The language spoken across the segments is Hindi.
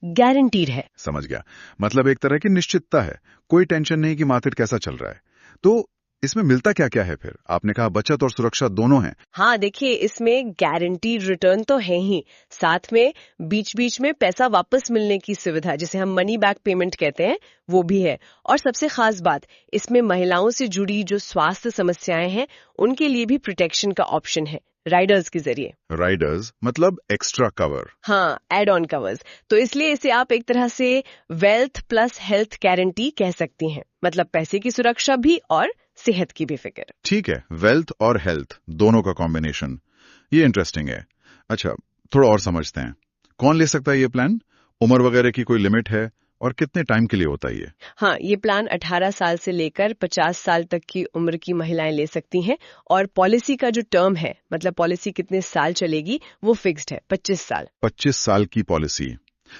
गारंटीड है। समझ गया, मतलब एक तरह की निश्चितता है, कोई टेंशन नहीं कि मार्केट कैसा चल रहा है। तो इसमें मिलता क्या क्या है फिर? आपने कहा बचत और सुरक्षा दोनों हैं। हाँ देखिए, इसमें गारंटीड रिटर्न तो है ही, साथ में बीच बीच में पैसा वापस मिलने की सुविधा, जिसे हम मनी बैक पेमेंट कहते हैं, वो भी है। और सबसे खास बात, इसमें महिलाओं से जुड़ी जो स्वास्थ्य समस्याएं हैं उनके लिए भी प्रोटेक्शन का ऑप्शन है राइडर्स के जरिए। राइडर्स मतलब एक्स्ट्रा कवर। हाँ, एड ऑन कवर्स। तो इसलिए इसे आप एक तरह से वेल्थ प्लस हेल्थ गारंटी कह सकती हैं, मतलब पैसे की सुरक्षा भी और सेहत की भी फिक्र। ठीक है, वेल्थ और हेल्थ दोनों का कॉम्बिनेशन, ये इंटरेस्टिंग है। अच्छा, थोड़ा और समझते हैं, कौन ले सकता है ये प्लान? उम्र वगैरह की कोई लिमिट है? और कितने टाइम के लिए होता है ये? हाँ, ये प्लान 18 साल से लेकर 50 साल तक की उम्र की महिलाएं ले सकती हैं। और पॉलिसी का जो टर्म है, मतलब पॉलिसी कितने साल चलेगी, वो फिक्स्ड है, 25 साल। 25 साल की पॉलिसी।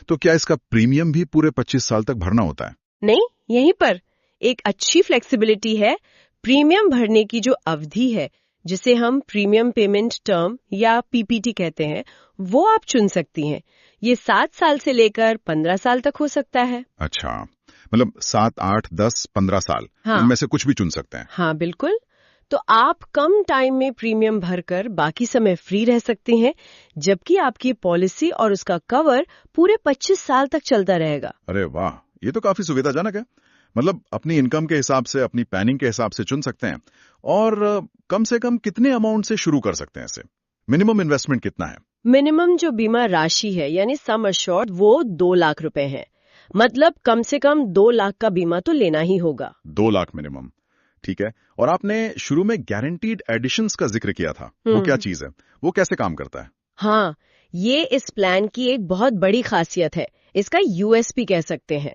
तो क्या इसका प्रीमियम भी पूरे 25 साल तक भरना होता है? नहीं, यहीं पर एक अच्छी फ्लेक्सिबिलिटी है। प्रीमियम भरने की जो अवधि है, जिसे हम प्रीमियम पेमेंट टर्म या पीपीटी कहते हैं, वो आप चुन सकती हैं। ये 7 साल से लेकर 15 साल तक हो सकता है। अच्छा, मतलब 7, 8, 10, 15 साल, हाँ। इनमें से कुछ भी चुन सकते हैं? हाँ बिल्कुल। तो आप कम टाइम में प्रीमियम भरकर बाकी समय फ्री रह सकती हैं, जबकि आपकी पॉलिसी और उसका कवर पूरे 25 साल तक चलता रहेगा। अरे वाह, ये तो काफी सुविधाजनक है। मतलब अपनी इनकम के हिसाब से, अपनी प्लानिंग के हिसाब से चुन सकते हैं। और कम से कम कितने अमाउंट से शुरू कर सकते हैं इसे? मिनिमम इन्वेस्टमेंट कितना है? मिनिमम जो बीमा राशि है, यानी सम अश्योर्ड, वो 2 लाख रुपए है। मतलब कम से कम 2 लाख का बीमा तो लेना ही होगा। 2 लाख मिनिमम, ठीक है। और आपने शुरू में गारंटीड एडिशंस का जिक्र किया था, वो क्या चीज है? वो कैसे काम करता है? हाँ, ये इस प्लान की एक बहुत बड़ी खासियत है, इसका यूएसपी कह सकते हैं।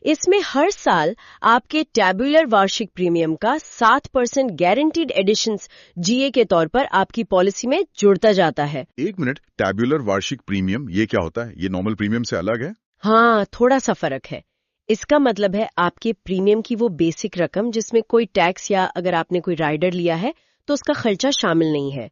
इसमें हर साल आपके टैब्यूलर वार्षिक प्रीमियम का 7% गारंटीड एडिशंस जीए के तौर पर आपकी पॉलिसी में जुड़ता जाता है। एक मिनट, टैब्यूलर वार्षिक प्रीमियम ये क्या होता है? ये नॉर्मल प्रीमियम से अलग है? हाँ, थोड़ा सा फर्क है। इसका मतलब है आपके प्रीमियम की वो बेसिक रकम जिसमें कोई टैक्स या अगर आपने कोई राइडर लिया है तो उसका खर्चा शामिल नहीं है।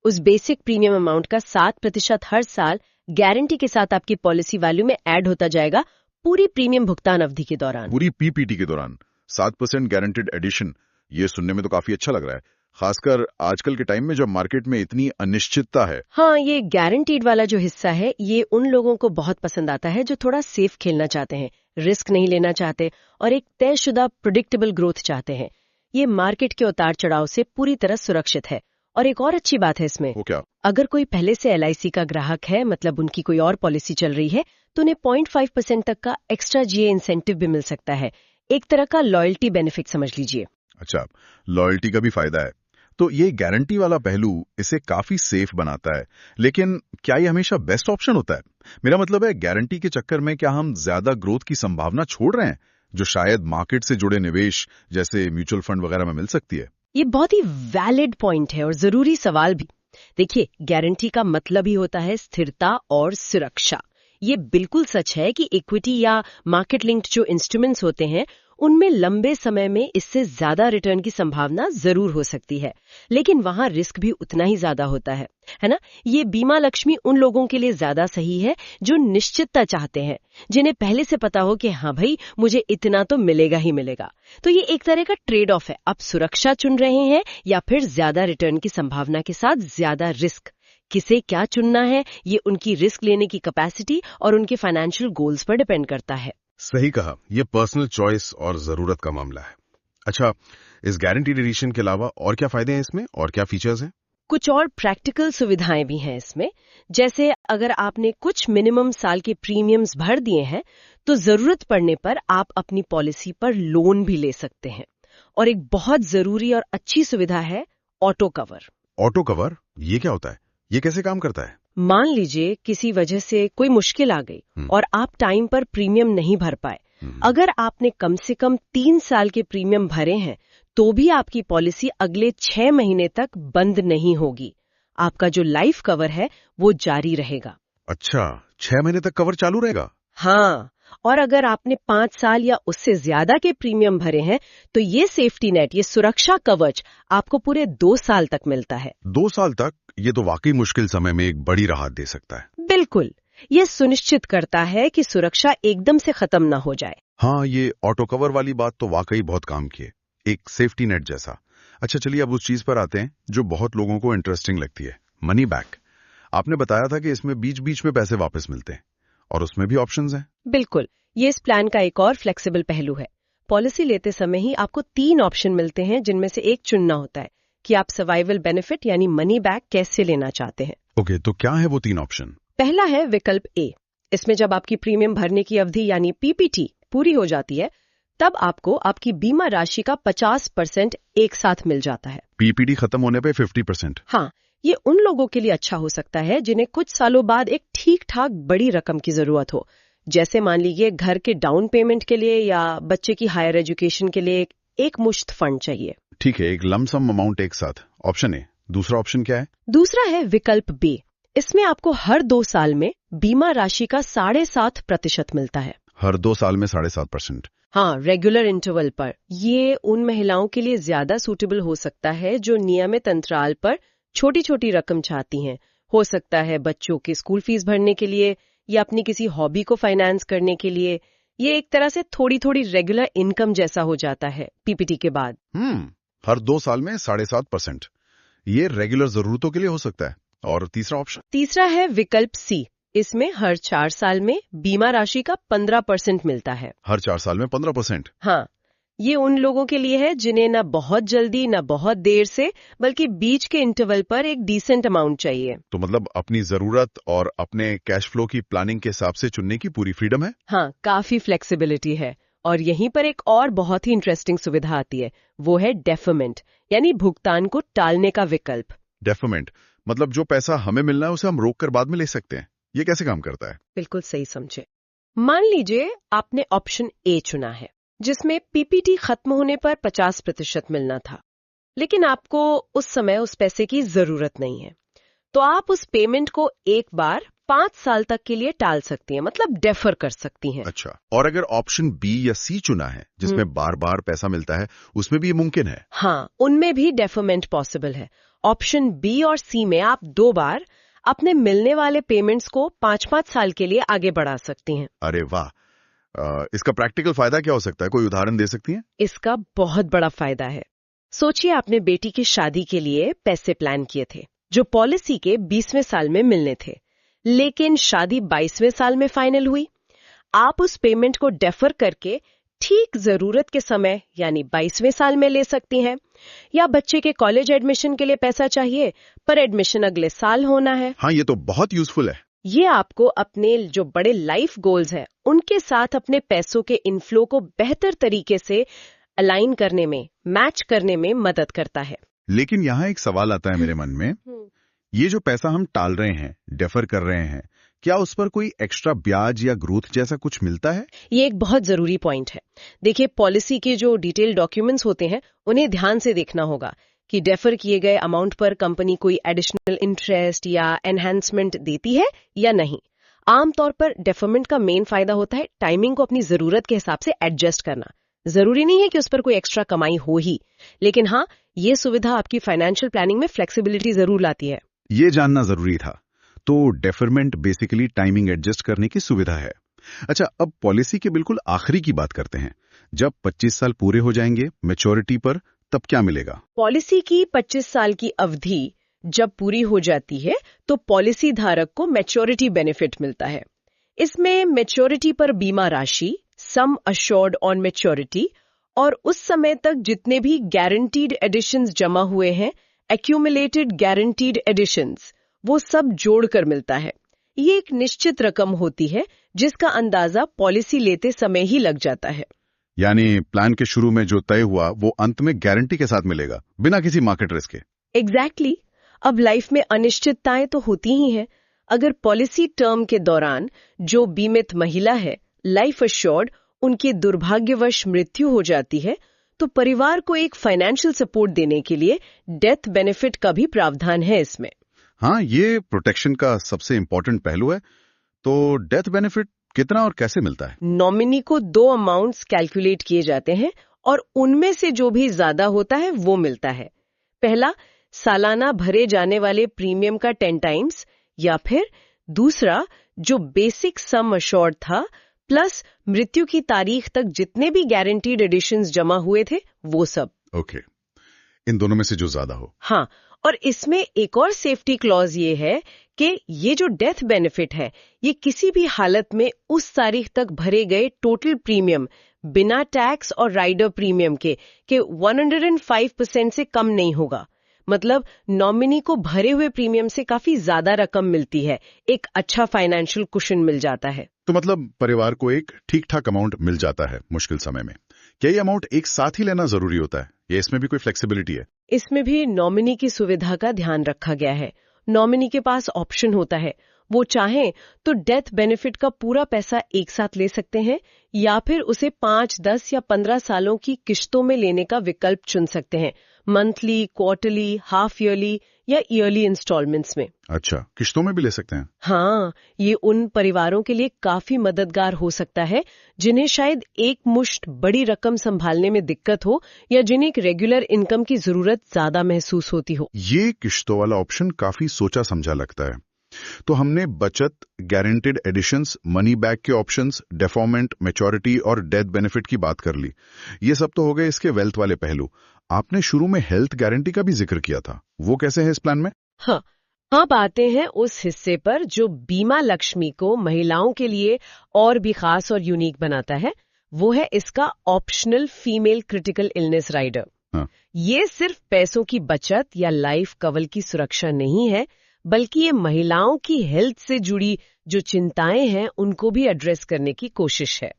उस बेसिक प्रीमियम अमाउंट का 7% हर साल गारंटी के साथ आपकी पॉलिसी वैल्यू में ऐड होता जाएगा पूरी प्रीमियम भुगतान अवधि के दौरान। पूरी पीपीटी के दौरान 7% गारंटीड एडिशन, ये सुनने में तो काफी अच्छा लग रहा है, खासकर आजकल के टाइम में जब मार्केट में इतनी अनिश्चितता है। हाँ, ये गारंटीड वाला जो हिस्सा है, ये उन लोगों को बहुत पसंद आता है जो थोड़ा सेफ खेलना चाहते हैं, रिस्क नहीं लेना चाहते और एक तयशुदा प्रेडिक्टेबल ग्रोथ चाहते हैं। ये मार्केट के उतार चढ़ाव से पूरी तरह सुरक्षित है। और एक और अच्छी बात है इसमें, वो क्या? अगर कोई पहले से एलआईसी का ग्राहक है, मतलब उनकी कोई और पॉलिसी चल रही है, तो उन्हें 0.5% तक का एक्स्ट्रा जीए इंसेंटिव भी मिल सकता है। एक तरह का लॉयल्टी बेनिफिट समझ लीजिए। अच्छा, लॉयल्टी का भी फायदा है। तो ये गारंटी वाला पहलू इसे काफी सेफ बनाता है, लेकिन क्या ये हमेशा बेस्ट ऑप्शन होता है? मेरा मतलब है, गारंटी के चक्कर में क्या हम ज्यादा ग्रोथ की संभावना छोड़ रहे हैं, जो शायद मार्केट से जुड़े निवेश जैसे म्यूचुअल फंड वगैरह में मिल सकती है? ये बहुत ही वैलिड पॉइंट है और जरूरी सवाल भी। देखिए, गारंटी का मतलब ही होता है स्थिरता और सुरक्षा। ये बिल्कुल सच है कि इक्विटी या मार्केट लिंक्ड जो इंस्ट्रूमेंट्स होते हैं, उनमें लंबे समय में इससे ज्यादा रिटर्न की संभावना जरूर हो सकती है, लेकिन वहां रिस्क भी उतना ही ज्यादा होता है ना? ये बीमा लक्ष्मी उन लोगों के लिए ज्यादा सही है जो निश्चितता चाहते हैं, जिन्हें पहले से पता हो कि हाँ भाई, मुझे इतना तो मिलेगा ही मिलेगा। तो ये एक तरह का ट्रेड ऑफ है, आप सुरक्षा चुन रहे हैं या फिर ज्यादा रिटर्न की संभावना के साथ ज्यादा रिस्क। किसे क्या चुनना है, ये उनकी रिस्क लेने की कैपेसिटी और उनके फाइनेंशियल गोल्स पर डिपेंड करता है। सही कहा, ये पर्सनल चॉइस और जरूरत का मामला है। अच्छा, इस गारंटीड एडिशन के अलावा और क्या फायदे हैं इसमें, और क्या फीचर्स हैं? कुछ और प्रैक्टिकल सुविधाएं भी हैं इसमें, जैसे अगर आपने कुछ मिनिमम साल के प्रीमियम्स भर दिए हैं तो जरूरत पड़ने पर आप अपनी पॉलिसी पर लोन भी ले सकते हैं। और एक बहुत जरूरी और अच्छी सुविधा है ऑटो कवर। ऑटो कवर, ये क्या होता है? ये कैसे काम करता है? मान लीजिए किसी वजह से कोई मुश्किल आ गई और आप टाइम पर प्रीमियम नहीं भर पाए, अगर आपने कम से कम 3 साल के प्रीमियम भरे हैं तो भी आपकी पॉलिसी अगले 6 महीने तक बंद नहीं होगी। आपका जो लाइफ कवर है वो जारी रहेगा। अच्छा, 6 महीने तक कवर चालू रहेगा? हाँ, और अगर आपने 5 साल या उससे ज्यादा के प्रीमियम भरे हैं तो ये सेफ्टी नेट, ये सुरक्षा कवच आपको पूरे 2 साल तक मिलता है। 2 साल तक? ये तो वाकई मुश्किल समय में एक बड़ी राहत दे सकता है। बिल्कुल, ये सुनिश्चित करता है कि सुरक्षा एकदम से खत्म न हो जाए। हाँ, ये ऑटो कवर वाली बात तो वाकई बहुत काम की है, एक सेफ्टी नेट जैसा। अच्छा चलिए अब उस चीज पर आते हैं जो बहुत लोगों को इंटरेस्टिंग लगती है, मनी बैक। आपने बताया था कि इसमें बीच बीच में पैसे वापस मिलते हैं और उसमें भी ऑप्शंस हैं। बिल्कुल, ये इस प्लान का एक और फ्लेक्सिबल पहलू है। पॉलिसी लेते समय ही आपको 3 ऑप्शन मिलते हैं जिनमें से एक चुनना होता है कि आप सर्वाइवल बेनिफिट यानी मनी बैक कैसे लेना चाहते हैं। ओके, तो क्या है वो 3 ऑप्शन? पहला है विकल्प ए। इसमें जब आपकी प्रीमियम भरने की अवधि यानी पीपीटी पूरी हो जाती है, तब आपको आपकी बीमा राशि का 50% एक साथ मिल जाता है। पीपीडी खत्म होने पे 50%? हाँ, ये उन लोगों के लिए अच्छा हो सकता है जिन्हें कुछ सालों बाद एक ठीक ठाक बड़ी रकम की जरूरत हो, जैसे मान लीजिए घर के डाउन पेमेंट के लिए या बच्चे की हायर एजुकेशन के लिए एक मुश्त फंड चाहिए। ठीक है, एक लमसम अमाउंट एक साथ, ऑप्शन ए। दूसरा ऑप्शन क्या है? दूसरा है विकल्प बी। इसमें आपको हर 2 साल में बीमा राशि का 7.5% मिलता है। हर 2 साल में 7.5%? हाँ, रेगुलर इंटरवल पर। ये उन महिलाओं के लिए ज्यादा सूटेबल हो सकता है जो नियमित अंतराल पर छोटी छोटी रकम चाहती हैं। हो सकता है बच्चों की स्कूल फीस भरने के लिए या अपनी किसी हॉबी को फाइनेंस करने के लिए। ये एक तरह से थोड़ी थोड़ी रेगुलर इनकम जैसा हो जाता है पीपीटी के बाद। हर 2 साल में 7.5%। ये रेगुलर जरूरतों के लिए हो सकता है। और तीसरा ऑप्शन? तीसरा है विकल्प सी। इसमें हर 4 साल में बीमा राशि का 15% मिलता है। हर 4 साल में 15%? हाँ, ये उन लोगों के लिए है जिन्हें न बहुत जल्दी न बहुत देर से, बल्कि बीच के इंटरवल पर एक डिसेंट अमाउंट चाहिए। तो मतलब अपनी जरूरत और अपने कैश फ्लो की प्लानिंग के हिसाब से चुनने की पूरी फ्रीडम है। हाँ, काफी फ्लेक्सिबिलिटी है। और यहीं पर एक और बहुत ही इंटरेस्टिंग सुविधा आती है, वो है डेफरमेंट, यानी भुगतान को टालने का विकल्प। डेफरमेंट मतलब जो पैसा हमें मिलना है उसे हम रोक कर बाद में ले सकते हैं। ये कैसे काम करता है? बिल्कुल सही समझे। मान लीजिए आपने ऑप्शन ए चुना है, जिसमें पीपीटी खत्म होने पर 50% मिलना था, लेकिन आपको उस समय उस पैसे की जरूरत नहीं है। तो आप उस पेमेंट को एक बार 5 साल तक के लिए टाल सकती हैं, मतलब डेफर कर सकती हैं। अच्छा, और अगर ऑप्शन बी या सी चुना है जिसमें बार बार पैसा मिलता है, उसमें भी ये मुमकिन है? हाँ, उनमें भी डेफरमेंट पॉसिबल है। ऑप्शन बी और सी में आप 2 बार अपने मिलने वाले पेमेंट्स को 5-5 साल के लिए आगे बढ़ा सकती हैं। अरे वाह! इसका प्रैक्टिकल फायदा क्या हो सकता है? कोई उदाहरण दे सकती हैं? इसका बहुत बड़ा फायदा है। सोचिए आपने बेटी की शादी के लिए पैसे प्लान किए थे, जो पॉलिसी के 20वें साल में मिलने थे, लेकिन शादी 22वें साल में फाइनल हुई। आप उस पेमेंट को डेफर करके ठीक जरूरत के समय यानी 22वें साल में ले सकती हैं। या बच्चे के कॉलेज एडमिशन के लिए पैसा चाहिए, पर एडमिशन अगले साल होना है। हाँ, ये तो बहुत यूजफुल है। ये आपको अपने जो बड़े लाइफ गोल्स हैं, उनके साथ अपने पैसों के इनफ्लो को बेहतर तरीके से अलाइन करने में, मैच करने में मदद करता है। लेकिन यहाँ एक सवाल आता है मेरे मन में, ये जो पैसा हम टाल रहे हैं, डेफर कर रहे हैं, क्या उस पर कोई एक्स्ट्रा ब्याज या ग्रोथ जैसा कुछ मिलता है? ये एक बहुत जरूरी पॉइंट है। देखिए, पॉलिसी के जो डिटेल डॉक्यूमेंट्स होते हैं, उन्हें ध्यान से देखना होगा कि डेफर किए गए अमाउंट पर कंपनी कोई एडिशनल इंटरेस्ट या एनहांसमेंट देती है या नहीं। आमतौर पर डेफरमेंट का मेन फायदा होता है टाइमिंग को अपनी जरूरत के हिसाब से एडजस्ट करना। जरूरी नहीं है कि उस पर कोई एक्स्ट्रा कमाई हो ही, लेकिन हाँ, ये सुविधा आपकी फाइनेंशियल प्लानिंग में फ्लेक्सिबिलिटी जरूर लाती है। ये जानना जरूरी था। तो डेफरमेंट बेसिकली टाइमिंग एडजस्ट करने की सुविधा है। अच्छा, अब पॉलिसी के बिल्कुल आखिरी की बात करते हैं। जब 25 साल पूरे हो जाएंगे मैच्योरिटी पर, तब क्या मिलेगा? पॉलिसी की 25 साल की अवधि जब पूरी हो जाती है, तो पॉलिसी धारक को मैच्योरिटी बेनिफिट मिलता है। इसमें मैच्योरिटी पर बीमा राशि, सम अश्योर्ड ऑन मैच्योरिटी, और उस समय तक जितने भी गारंटीड एडिशंस जमा हुए हैं, एक्यूमुलेटेड गारंटीड एडिशंस, वो सब जोड़कर मिलता है। ये एक निश्चित रकम होती है जिसका अंदाजा पॉलिसी लेते समय ही लग जाता है। यानी प्लान के शुरू में जो तय हुआ वो अंत में गारंटी के साथ मिलेगा, बिना किसी मार्केट रिस्क के। एग्जैक्टली। अब लाइफ में अनिश्चितताएं तो होती ही हैं। अगर पॉलिसी टर्म के दौरान जो बीमित महिला है, लाइफ अश्योर्ड, उनकी दुर्भाग्यवश मृत्यु हो जाती है, तो परिवार को एक फाइनेंशियल सपोर्ट देने के लिए डेथ बेनिफिट का भी प्रावधान है इसमें। हाँ, ये प्रोटेक्शन का सबसे इंपॉर्टेंट पहलू है। तो डेथ बेनिफिट कितना और कैसे मिलता है? नॉमिनी को 2 अमाउंट्स कैलकुलेट किए जाते हैं और उनमें से जो भी ज्यादा होता है वो मिलता है। पहला, सालाना भरे जाने वाले प्रीमियम का 10 टाइम्स, या फिर दूसरा, जो बेसिक सम अश्योर्ड था, प्लस मृत्यु की तारीख तक जितने भी गारंटीड एडिशंस जमा हुए थे वो सब। ओके, इन दोनों में से जो ज्यादा हो। हाँ, और इसमें एक और सेफ्टी क्लॉज ये है कि ये जो डेथ बेनिफिट है, ये किसी भी हालत में उस तारीख तक भरे गए टोटल प्रीमियम बिना टैक्स और राइडर प्रीमियम के 105% से कम नहीं होगा। मतलब नॉमिनी को भरे हुए प्रीमियम से काफी ज्यादा रकम मिलती है, एक अच्छा फाइनेंशियल कुशन मिल जाता है। तो मतलब परिवार को एक ठीक ठाक अमाउंट मिल जाता है मुश्किल समय में। क्या ये अमाउंट एक साथ ही लेना जरूरी होता है या इसमें भी कोई फ्लेक्सिबिलिटी है? इसमें भी नॉमिनी की सुविधा का ध्यान रखा गया है। नॉमिनी के पास ऑप्शन होता है, वो चाहें तो डेथ बेनिफिट का पूरा पैसा एक साथ ले सकते हैं या फिर उसे 5, 10 या 15 सालों की किश्तों में लेने का विकल्प चुन सकते हैं, मंथली, क्वार्टरली, हाफ ईयरली या ईयरली इंस्टॉलमेंट्स में। अच्छा, किश्तों में भी ले सकते हैं? हाँ, ये उन परिवारों के लिए काफी मददगार हो सकता है जिन्हें शायद एक मुश्त बड़ी रकम संभालने में दिक्कत हो या जिन्हें एक रेगुलर इनकम की जरूरत ज्यादा महसूस होती हो। ये किश्तों वाला ऑप्शन काफी सोचा समझा लगता है। तो हमने बचत, गारंटेड एडिशंस, मनी बैक के ऑप्शंस, डेफॉर्मेंट, मैच्योरिटी और डेथ बेनिफिट की बात कर ली। ये सब तो हो गए इसके वेल्थ वाले पहलू। आपने शुरू में हेल्थ गारंटी का भी जिक्र किया था, वो कैसे है इस प्लान में? हाँ, अब आते हैं उस हिस्से पर जो बीमा लक्ष्मी को महिलाओं के लिए और भी खास और यूनिक बनाता है। वो है इसका optional female critical illness rider. हाँ। ये सिर्फ पैसों की बचत या लाइफ कवर की सुरक्षा नहीं है, बल्कि ये महिलाओं की हेल्थ से जुड़ी जो चिंताएं हैं उनको भी एड्रेस करने की कोशिश है।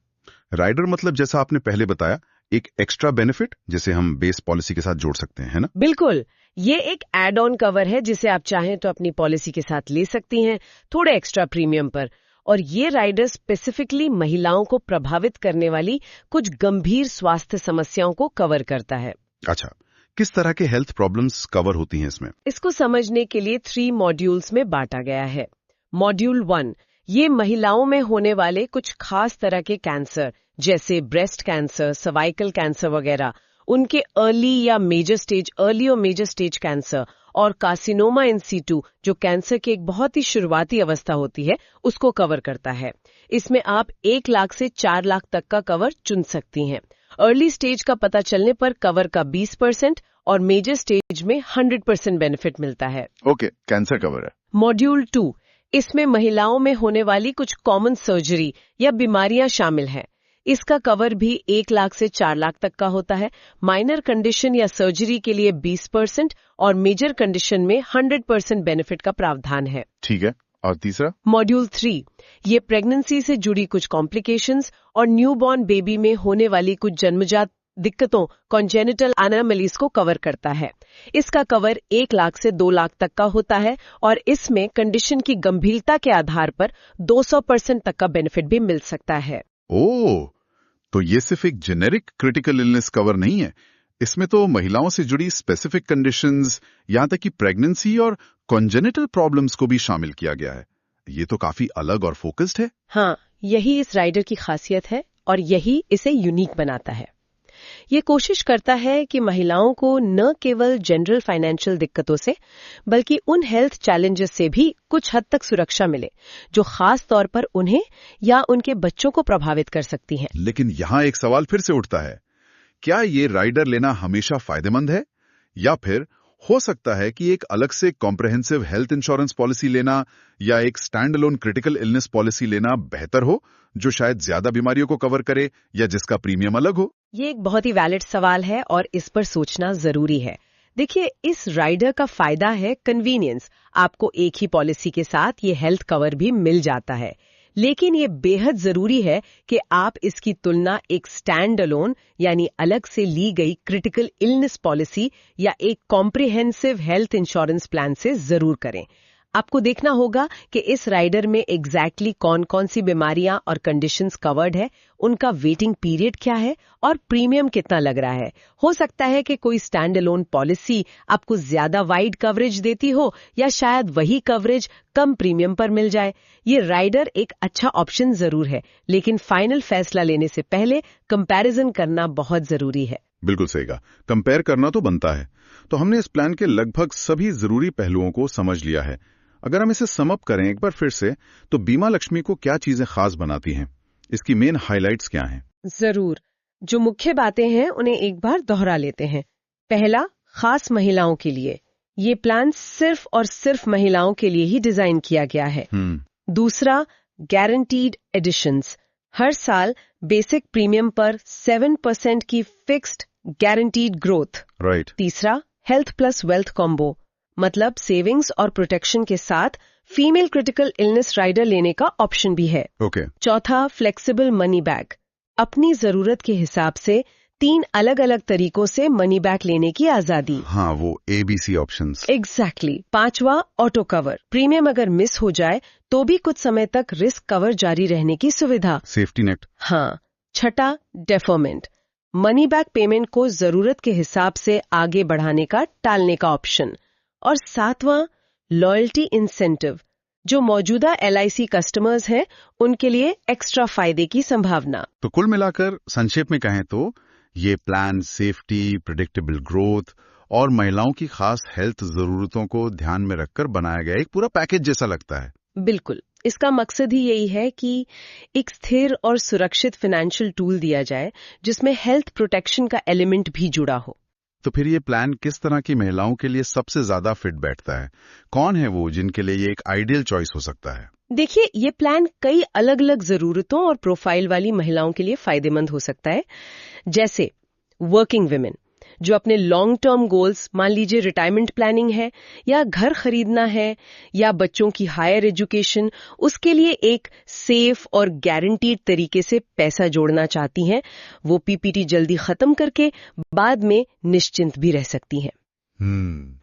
राइडर मतलब जैसा आपने पहले बताया, एक एक्स्ट्रा बेनिफिट जिसे हम बेस पॉलिसी के साथ जोड़ सकते हैं, है ना? बिल्कुल, ये एक एड ऑन कवर है जिसे आप चाहें तो अपनी पॉलिसी के साथ ले सकती हैं, थोड़े एक्स्ट्रा प्रीमियम पर। और ये राइडर स्पेसिफिकली महिलाओं को प्रभावित करने वाली कुछ गंभीर स्वास्थ्य समस्याओं को कवर करता है। अच्छा, किस तरह के हेल्थ प्रॉब्लम्स कवर होती हैं इसमें? इसको समझने के लिए 3 मॉड्यूल्स में बांटा गया है। मॉड्यूल 1, ये महिलाओं में होने वाले कुछ खास तरह के कैंसर जैसे ब्रेस्ट कैंसर, सर्वाइकल कैंसर वगैरह, उनके अर्ली और मेजर स्टेज कैंसर और कार्सिनोमा इन सीटू जो कैंसर की एक बहुत ही शुरुआती अवस्था होती है, उसको कवर करता है। इसमें आप 1 लाख से 4 लाख तक का कवर चुन सकती हैं। अर्ली स्टेज का पता चलने पर कवर का 20% और मेजर स्टेज में 100% बेनिफिट मिलता है। ओके, कैंसर कवर है। मॉड्यूल 2, इसमें महिलाओं में होने वाली कुछ कॉमन सर्जरी या बीमारियां शामिल हैं। इसका कवर भी 1 लाख से 4 लाख तक का होता है। माइनर कंडीशन या सर्जरी के लिए 20% और मेजर कंडीशन में 100% बेनिफिट का प्रावधान है। ठीक है, और तीसरा? मॉड्यूल 3, ये प्रेगनेंसी से जुड़ी कुछ कॉम्प्लिकेशंस और न्यूबॉर्न बेबी में होने वाली कुछ जन्मजात दिक्कतों, कॉन्जेनिटल एनोमलीज को कवर करता है। इसका कवर 1 लाख से 2 लाख तक का होता है और इसमें कंडीशन की गंभीरता के आधार पर 200% तक का बेनिफिट भी मिल सकता है। ओह, तो ये सिर्फ एक जेनेरिक क्रिटिकल इलनेस कवर नहीं है, इसमें तो महिलाओं से जुड़ी स्पेसिफिक कंडीशंस, यहां तक कि प्रेगनेंसी और कॉन्जेनिटल प्रॉब्लम्स को भी शामिल किया गया है। ये तो काफी अलग और फोकस्ड है। हाँ, यही इस राइडर की खासियत है और यही इसे यूनिक बनाता है। ये कोशिश करता है कि महिलाओं को न केवल जनरल फाइनेंशियल दिक्कतों से, बल्कि उन हेल्थ चैलेंजेस से भी कुछ हद तक सुरक्षा मिले जो खास तौर पर उन्हें या उनके बच्चों को प्रभावित कर सकती हैं। लेकिन यहाँ एक सवाल फिर से उठता है, क्या ये राइडर लेना हमेशा फायदेमंद है, या फिर हो सकता है कि एक अलग से कॉम्प्रहेंसिव हेल्थ इंश्योरेंस पॉलिसी लेना या एक stand alone critical illness policy लेना बेहतर हो, जो शायद ज्यादा बीमारियों को कवर करे या जिसका प्रीमियम अलग हो? ये एक बहुत ही वैलिड सवाल है और इस पर सोचना जरूरी है। देखिए, इस राइडर का फायदा है कन्वीनियंस। आपको एक ही पॉलिसी के साथ ये हेल्थ कवर भी मिल जाता है, लेकिन ये बेहद जरूरी है कि आप इसकी तुलना एक स्टैंड अलोन यानी अलग से ली गई क्रिटिकल इलनेस पॉलिसी या एक कॉम्प्रिहेंसिव हेल्थ इंश्योरेंस प्लान से जरूर करें। आपको देखना होगा कि इस राइडर में एग्जैक्टली कौन कौन सी बीमारियां और कंडीशंस कवर्ड है, उनका वेटिंग पीरियड क्या है और प्रीमियम कितना लग रहा है। हो सकता है कि कोई स्टैंड अलोन पॉलिसी आपको ज्यादा वाइड कवरेज देती हो या शायद वही कवरेज कम प्रीमियम पर मिल जाए। ये राइडर एक अच्छा ऑप्शन जरूर है, लेकिन फाइनल फैसला लेने से पहले कंपैरिजन करना बहुत जरूरी है। बिल्कुल सही कहा, कंपेयर करना तो बनता है। तो हमने इस प्लान के लगभग सभी जरूरी पहलुओं को समझ लिया है। अगर हम इसे सम अप करें एक बार फिर से, तो बीमा लक्ष्मी को क्या चीजें खास बनाती हैं? इसकी मेन हाइलाइट्स क्या हैं? जरूर। जो मुख्य बातें हैं उन्हें एक बार दोहरा लेते हैं। पहला, खास महिलाओं के लिए। ये प्लान सिर्फ और सिर्फ महिलाओं के लिए ही डिजाइन किया गया है। दूसरा, गारंटीड एडिशंस। हर साल बेसिक प्रीमियम पर 7% की फिक्स्ड गारंटीड ग्रोथ। राइट। तीसरा, हेल्थ प्लस वेल्थ कॉम्बो, मतलब सेविंग्स और प्रोटेक्शन के साथ फीमेल क्रिटिकल इलनेस राइडर लेने का ऑप्शन भी है। ओके। चौथा, फ्लेक्सिबल मनी बैक। अपनी जरूरत के हिसाब से 3 अलग अलग तरीकों से मनी बैक लेने की आजादी। हाँ, वो ABC ऑप्शंस। एग्जैक्टली। पांचवा, ऑटो कवर। प्रीमियम अगर मिस हो जाए तो भी कुछ समय तक रिस्क कवर जारी रहने की सुविधा। Safety net. हाँ। छठा, डेफरमेंट। मनी बैक पेमेंट को जरूरत के हिसाब से आगे बढ़ाने का टालने का ऑप्शन। और सातवां, लॉयल्टी इंसेंटिव। जो मौजूदा LIC कस्टमर्स हैं उनके लिए एक्स्ट्रा फायदे की संभावना। तो कुल मिलाकर संक्षेप में कहें तो ये प्लान सेफ्टी, प्रेडिक्टेबल ग्रोथ और महिलाओं की खास हेल्थ जरूरतों को ध्यान में रखकर बनाया गया एक पूरा पैकेज जैसा लगता है। बिल्कुल। इसका मकसद ही यही है कि एक स्थिर और सुरक्षित फाइनेंशियल टूल दिया जाए जिसमें हेल्थ प्रोटेक्शन का एलिमेंट भी जुड़ा हो। तो फिर ये प्लान किस तरह की महिलाओं के लिए सबसे ज्यादा फिट बैठता है? कौन है वो जिनके लिए ये एक आइडियल चॉइस हो सकता है? देखिए, ये प्लान कई अलग अलग जरूरतों और प्रोफाइल वाली महिलाओं के लिए फायदेमंद हो सकता है। जैसे वर्किंग विमेन जो अपने लॉन्ग टर्म गोल्स, मान लीजिए रिटायरमेंट प्लानिंग है या घर खरीदना है या बच्चों की हायर एजुकेशन, उसके लिए एक सेफ और गारंटीड तरीके से पैसा जोड़ना चाहती हैं, वो PPT जल्दी खत्म करके बाद में निश्चिंत भी रह सकती हैं।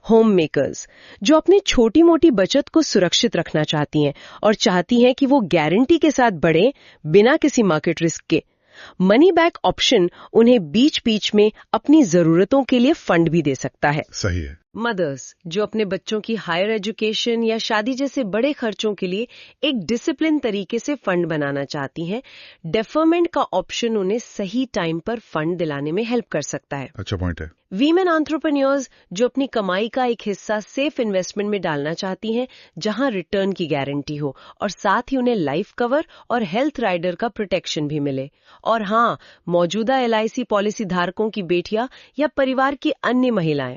होम मेकर्स जो अपनी छोटी मोटी बचत को सुरक्षित रखना चाहती हैं और चाहती हैं कि वो गारंटी के साथ बढ़े बिना किसी मार्केट रिस्क के। मनी बैक ऑप्शन उन्हें बीच बीच में अपनी जरूरतों के लिए फंड भी दे सकता है। सही है। मदर्स जो अपने बच्चों की हायर एजुकेशन या शादी जैसे बड़े खर्चों के लिए एक डिसिप्लिन तरीके से फंड बनाना चाहती हैं, डेफरमेंट का ऑप्शन उन्हें सही टाइम पर फंड दिलाने में हेल्प कर सकता है। अच्छा पॉइंट है। वीमेन एंटरप्रेन्योर्स जो अपनी कमाई का एक हिस्सा सेफ इन्वेस्टमेंट में डालना चाहती हैं जहां रिटर्न की गारंटी हो और साथ ही उन्हें लाइफ कवर और हेल्थ राइडर का प्रोटेक्शन भी मिले। और हाँ, मौजूदा LIC पॉलिसी धारकों की बेटियां या परिवार की अन्य महिलाएं,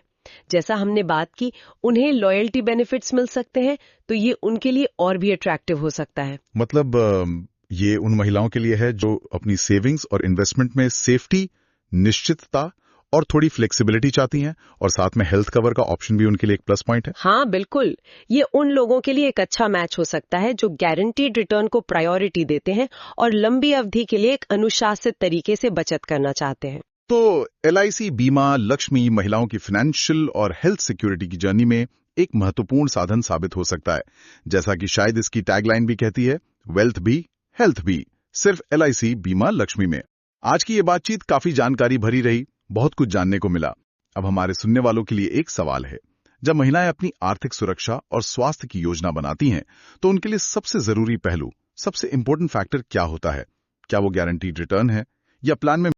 जैसा हमने बात की, उन्हें लॉयल्टी बेनिफिट्स मिल सकते हैं, तो ये उनके लिए और भी अट्रैक्टिव हो सकता है। मतलब ये उन महिलाओं के लिए है जो अपनी सेविंग्स और इन्वेस्टमेंट में सेफ्टी, निश्चितता और थोड़ी फ्लेक्सिबिलिटी चाहती हैं, और साथ में हेल्थ कवर का ऑप्शन भी उनके लिए एक प्लस पॉइंट है। हाँ बिल्कुल, ये उन लोगों के लिए एक अच्छा मैच हो सकता है जो गारंटीड रिटर्न को प्रायोरिटी देते हैं और लंबी अवधि के लिए एक अनुशासित तरीके से बचत करना चाहते हैं। तो LIC बीमा लक्ष्मी महिलाओं की फाइनेंशियल और हेल्थ सिक्योरिटी की जर्नी में एक महत्वपूर्ण साधन साबित हो सकता है। जैसा कि शायद इसकी टैगलाइन भी कहती है, वेल्थ भी हेल्थ भी, सिर्फ LIC बीमा लक्ष्मी में। आज की ये बातचीत काफी जानकारी भरी रही, बहुत कुछ जानने को मिला। अब हमारे सुनने वालों के लिए एक सवाल है, जब महिलाएं अपनी आर्थिक सुरक्षा और स्वास्थ्य की योजना बनाती हैं तो उनके लिए सबसे जरूरी पहलू, सबसे इंपॉर्टेंट फैक्टर क्या होता है? क्या वो गारंटीड रिटर्न है या प्लान में